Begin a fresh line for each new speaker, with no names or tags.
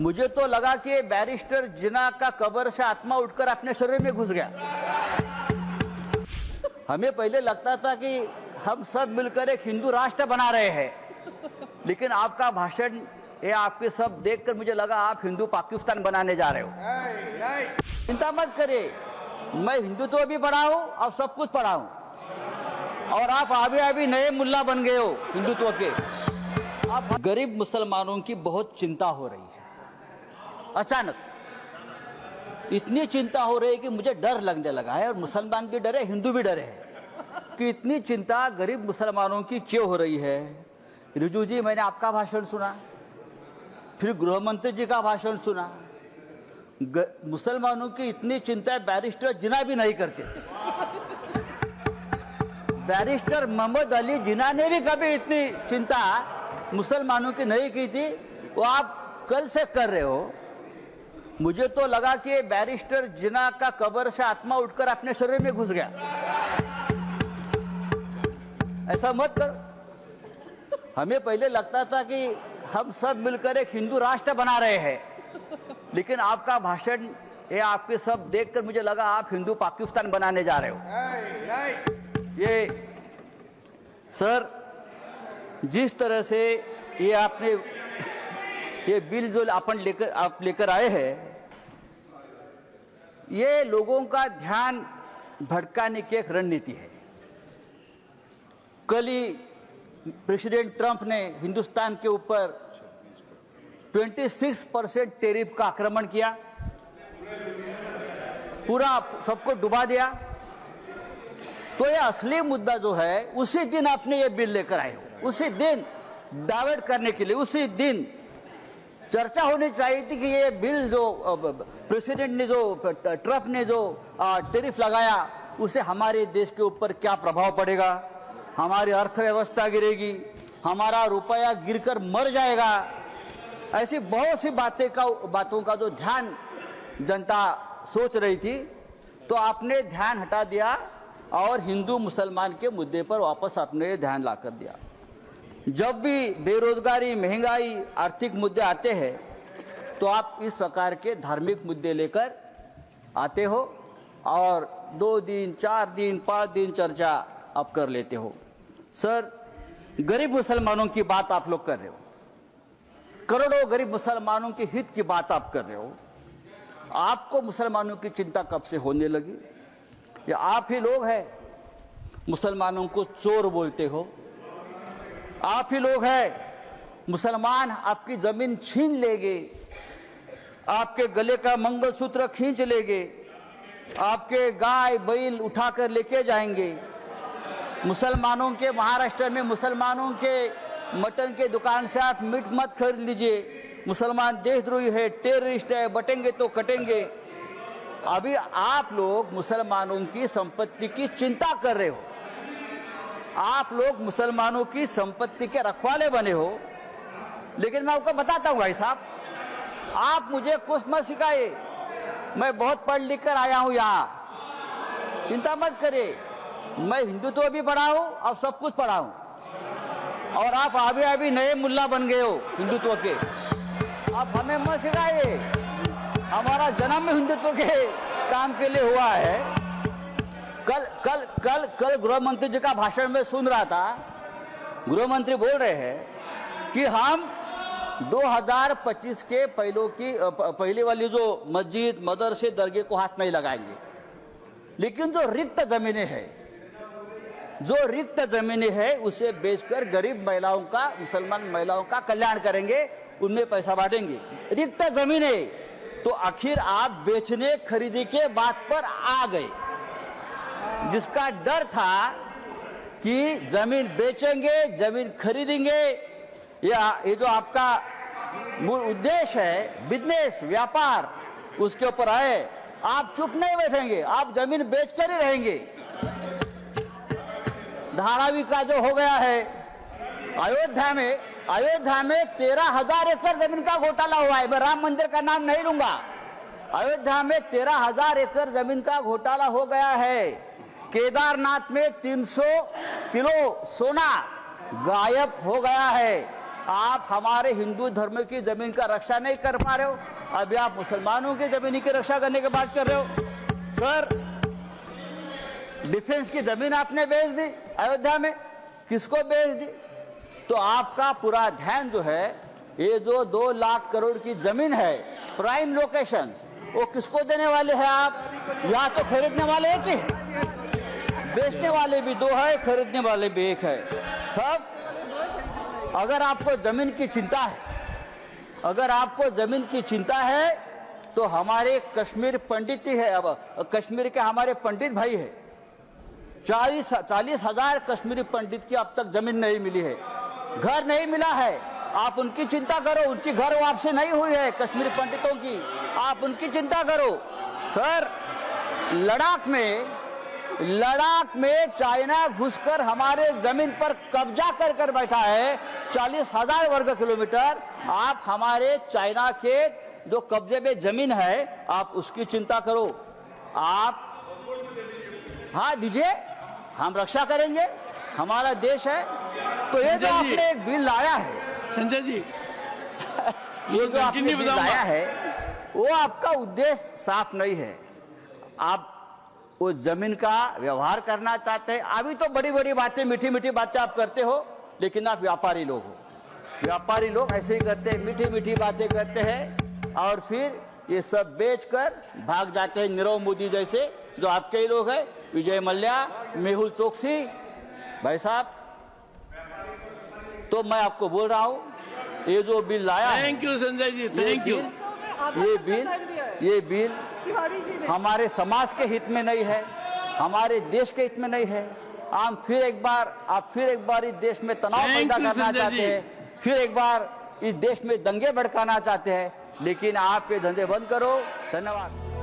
मुझे तो लगा कि बैरिस्टर जिन्ना का कब्र से आत्मा उठकर अपने शरीर में घुस गया। हमें पहले लगता था कि हम सब मिलकर एक हिंदू राष्ट्र बना रहे हैं, लेकिन आपका भाषण ये आपके सब देखकर मुझे लगा आप हिंदू पाकिस्तान बनाने जा रहे हो। चिंता मत करिए, मैं हिंदुत्व भी पढ़ाऊं और सब कुछ पढ़ाऊं, और आप अभी नए मुल्ला बन गए हो हिंदुत्व के। अब गरीब मुसलमानों की बहुत चिंता हो रही है। अचानक इतनी चिंता हो रही है कि मुझे डर लगने लगा है, और मुसलमान भी डरे, हिंदू भी डरे हैं कि इतनी चिंता गरीब मुसलमानों की क्यों हो रही है। रिजू जी, मैंने आपका भाषण सुना, फिर गृह मंत्री जी का भाषण सुना। मुसलमानों की इतनी चिंता बैरिस्टर जिन्ना भी नहीं करते थे। बैरिस्टर मोहम्मद अली जिन्ना ने भी कभी इतनी चिंता मुसलमानों की नहीं की थी, वो आप कल से कर रहे हो। मुझे तो लगा कि बैरिस्टर जिन्ना का कब्र से आत्मा उठकर अपने शरीर में घुस गया। ऐसा मत करो। हमें पहले लगता था कि हम सब मिलकर एक हिंदू राष्ट्र बना रहे हैं, लेकिन आपका भाषण ये आपके सब देखकर मुझे लगा आप हिंदू पाकिस्तान बनाने जा रहे हो। ये सर, जिस तरह से ये आपने ये बिल जो आप लेकर आए हैं, ये लोगों का ध्यान भटकाने की एक रणनीति है। कल ही प्रेसिडेंट ट्रंप ने हिंदुस्तान के ऊपर 26% टैरिफ का आक्रमण किया, पूरा सबको डुबा दिया। तो ये असली मुद्दा जो है, उसी दिन आपने ये बिल लेकर आए हो, उसी दिन डाइवर्ट करने के लिए, उसी दिन चर्चा होनी चाहिए थी कि ये बिल जो प्रेसिडेंट ने, जो ट्रंप ने जो टैरिफ लगाया, उसे हमारे देश के ऊपर क्या प्रभाव पड़ेगा, हमारी अर्थव्यवस्था गिरेगी, हमारा रुपया गिरकर मर जाएगा। ऐसी बहुत सी बातों का जो ध्यान जनता सोच रही थी, तो आपने ध्यान हटा दिया और हिंदू मुसलमान के मुद्दे पर वापस आपने ध्यान लाकर दिया। जब भी बेरोजगारी, महंगाई, आर्थिक मुद्दे आते हैं, तो आप इस प्रकार के धार्मिक मुद्दे लेकर आते हो और 2 दिन, 4 दिन, 5 दिन चर्चा आप कर लेते हो। सर, गरीब मुसलमानों की बात आप लोग कर रहे हो, करोड़ों गरीब मुसलमानों के हित की बात आप कर रहे हो। आपको मुसलमानों की चिंता कब से होने लगी? या आप ही लोग हैं मुसलमानों को चोर बोलते हो? आप ही लोग हैं मुसलमान आपकी जमीन छीन लेंगे, आपके गले का मंगलसूत्र खींच लेंगे, आपके गाय बैल उठाकर लेके जाएंगे। मुसलमानों के, महाराष्ट्र में मुसलमानों के मटन के दुकान से आप मीट मत खरीद लीजिए, मुसलमान देशद्रोही है, टेररिस्ट है, बटेंगे तो कटेंगे। अभी आप लोग मुसलमानों की संपत्ति की चिंता कर रहे हो, आप लोग मुसलमानों की संपत्ति के रखवाले बने हो। लेकिन मैं आपको बताता हूं भाई साहब, आप मुझे कुछ मत सिखाइए, मैं बहुत पढ़ लिख कर आया हूं यहां। चिंता मत करिए, मैं हिंदुत्व भी पढ़ाऊं और सब कुछ पढ़ाऊं, और आप अभी नए मुल्ला बन गए हो हिंदुत्व के। आप हमें मत सिखाइए, हमारा जन्म हिंदुत्व के काम के लिए हुआ है। कल गृह मंत्री जी का भाषण में सुन रहा था, गृह मंत्री बोल रहे हैं कि हम 2025 के पहले वाली जो मस्जिद, मदरसे, दरगाह को हाथ नहीं लगाएंगे, लेकिन जो रिक्त जमीनें हैं उसे बेचकर गरीब महिलाओं का, मुसलमान महिलाओं का कल्याण करेंगे, उनमें पैसा बांटेंगे। रिक्त जमीनें तो आखिर आप बेचने खरीदी के बात पर आ गए, जिसका डर था कि जमीन बेचेंगे, जमीन खरीदेंगे, या ये जो आपका मूल उद्देश्य है बिजनेस, व्यापार, उसके ऊपर आए। आप चुप नहीं बैठेंगे, आप जमीन बेचकर ही रहेंगे। धारावी का जो हो गया है अयोध्या में 13,000 एकड़ जमीन का घोटाला हुआ है। मैं राम मंदिर का नाम नहीं लूंगा। अयोध्या में 13,000 एकड़ जमीन का घोटाला हो गया है। केदारनाथ में 300 किलो सोना गायब हो गया है। आप हमारे हिंदू धर्म की जमीन का रक्षा नहीं कर पा रहे हो, अभी आप मुसलमानों की जमीन की रक्षा करने की बात कर रहे हो। सर, डिफेंस की जमीन आपने बेच दी अयोध्या में, किसको बेच दी? तो आपका पूरा ध्यान जो है, ये जो 2 लाख करोड़ की जमीन है प्राइम लोकेशंस, वो किसको देने वाले हैं आप? या तो खरीदने वाले एक ही, बेचने वाले भी 2 है, खरीदने वाले भी 1 है। तब अगर आपको जमीन की चिंता है, अगर आपको जमीन की चिंता है, तो हमारे कश्मीर पंडित ही है, अब कश्मीर के हमारे पंडित भाई है, 40,000 कश्मीरी पंडित की अब तक जमीन नहीं मिली है, घर नहीं मिला है। आप उनकी चिंता करो, उनकी घर वापसी नहीं हुई है कश्मीरी पंडितों की, आप उनकी चिंता करो। सर, लद्दाख में चाइना घुसकर हमारे जमीन पर कब्जा कर बैठा है, 40,000 वर्ग किलोमीटर। आप हमारे चाइना के जो कब्जे में जमीन है, आप उसकी चिंता करो। आप हाँ दीजिए, हम रक्षा करेंगे, हमारा देश है। तो ये जो आपने एक बिल लाया है
संजय जी,
ये जो आपने बिल लाया है, वो आपका उद्देश्य साफ नहीं है। आप वो जमीन का व्यवहार करना चाहते हैं। अभी तो बड़ी बड़ी बातें, मीठी मीठी बातें आप करते हो, लेकिन आप व्यापारी लोग हो। व्यापारी लोग ऐसे ही करते हैं, मीठी मीठी बातें करते हैं और फिर ये सब बेचकर भाग जाते हैं। नीरव मोदी जैसे जो आपके ही लोग हैं, विजय मल्ल्या, मेहुल चोकसी भाई साहब। तो मैं आपको बोल रहा हूं, ये जो बिल लाया है,
thank you Sanjay ji, thank you.
ये बिल हमारे समाज के हित में नहीं है, हमारे देश के हित में नहीं है। आप फिर एक बार इस देश में तनाव पैदा करना चाहते हैं, फिर एक बार इस देश में दंगे भड़काना चाहते हैं, लेकिन आप ये धंधे बंद करो। धन्यवाद।